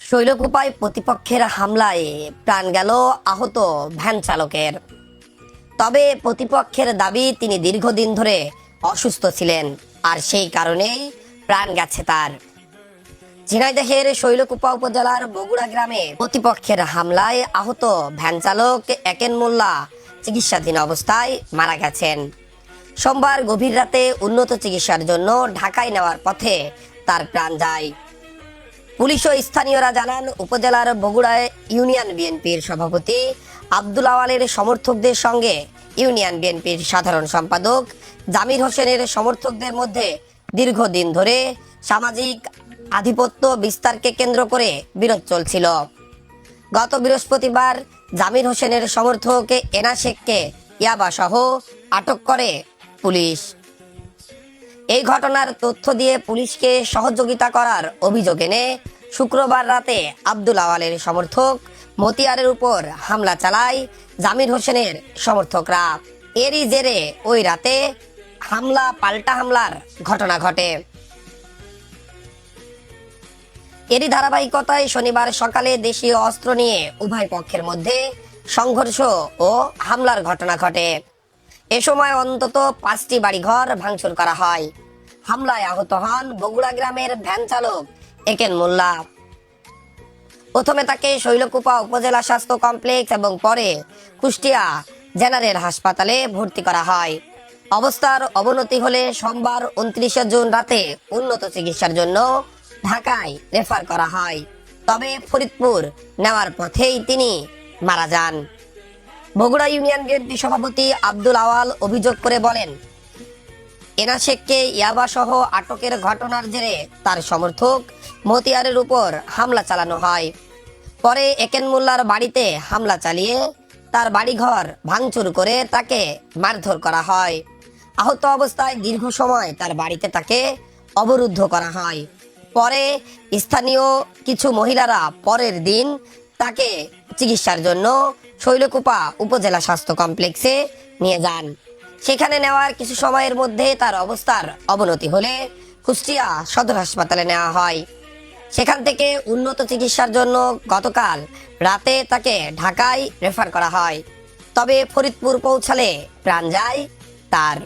শৈলকুপায় প্রতিপক্ষের হামলায় প্রাণ গেল আহত ভ্যান চালকের। তবে প্রতিপক্ষের দাবি তিনি দীর্ঘদিন ধরে অসুস্থ ছিলেন, আর সেই কারণেই প্রাণ গেছে তার। ঝিনাইদহের শৈলকুপা উপজেলার বগুড়া গ্রামে প্রতিপক্ষের হামলায় আহত ভ্যান চালক একেন মোল্লা চিকিৎসাধীন অবস্থায় মারা গেছেন। সোমবার গভীর রাতে উন্নত চিকিৎসার জন্য ঢাকায় নেওয়ার পথে তার প্রাণ যায়। পুলিশ ও স্থানীয়রা জানান, উপজেলার বগুড়ায় ইউনিয়ন বিএনপির সভাপতি আব্দুল আওয়ালের সমর্থকদের সঙ্গে ইউনিয়ন বিএনপির সাধারণ সম্পাদক জামির হোসেনের সমর্থকদের মধ্যে দীর্ঘদিন ধরে সামাজিক আধিপত্য বিস্তারকে কেন্দ্র করে বিরোধ চলছিল। গত বৃহস্পতিবার জামির হোসেনের সমর্থক এনা শেখকে ইয়াবা সহ আটক করে পুলিশ। এই ঘটনার তথ্য দিয়ে পুলিশকে সহযোগিতা করার অভিযোগ এনে শুক্রবার রাতে আব্দুল আওয়ালের সমর্থক মতিয়ারের উপর হামলা চালায় জামির হোসেনের সমর্থকরা। এরই জেরে ওই রাতে পাল্টা হামলার ঘটনা ঘটে। এরই ধারাবাহিকতায় শনিবার সকালে দেশীয় অস্ত্র নিয়ে উভয় পক্ষের মধ্যে সংঘর্ষ ও হামলার ঘটনা ঘটে। এ সময় অন্তত 5টি বাড়িঘর ভাঙচুর করা হয়। হামলায় আহত হন বগুড়া গ্রামের ভ্যান চালক একেন মোল্লা। প্রথমে তাকে শৈলকুপা উপজেলা স্বাস্থ্য কমপ্লেক্স এবং পরে কুষ্টিয়া জেনারেল হাসপাতালে ভর্তি করা হয়। অবস্থার অবনতি হলে সোমবার 29 জুন রাতে উন্নত চিকিৎসার জন্য ঢাকায় রেফার করা হয়। তবে ফরিদপুর নেওয়ার পথেই তিনি মারা যান। বগুড়া ইউনিয়ন বিএনপি সভাপতি আব্দুল আওয়াল অভিযোগ করে বলেন, এনা শেখকে ইয়াবা সহ আটকের ঘটনার জেরে তার সমর্থক মতিয়ারের উপর হামলা চালানো হয়। পরে একেন মোল্লার বাড়িতে হামলা চালিয়ে তার বাড়িঘর ভাঙচুর করে তাকে মারধর করা হয়। আহত অবস্থায় দীর্ঘ সময় তার বাড়িতে তাকে অবরুদ্ধ করা হয়। পরে স্থানীয় কিছু মহিলারা পরের দিন তাকে চিকিৎসার জন্য শৈলকুপা উপজেলা স্বাস্থ্য কমপ্লেক্সে নিয়ে যান। সেখানে নেওয়ার কিছু সময়ের মধ্যে তার অবস্থার অবনতি হলে কুষ্টিয়া সদর হাসপাতালে নেওয়া হয়। সেখান থেকে উন্নত চিকিৎসার জন্য গতকাল রাতে তাকে ঢাকায় রেফার করা হয়। তবে ফরিদপুর পৌঁছালে প্রাণ যায় তার।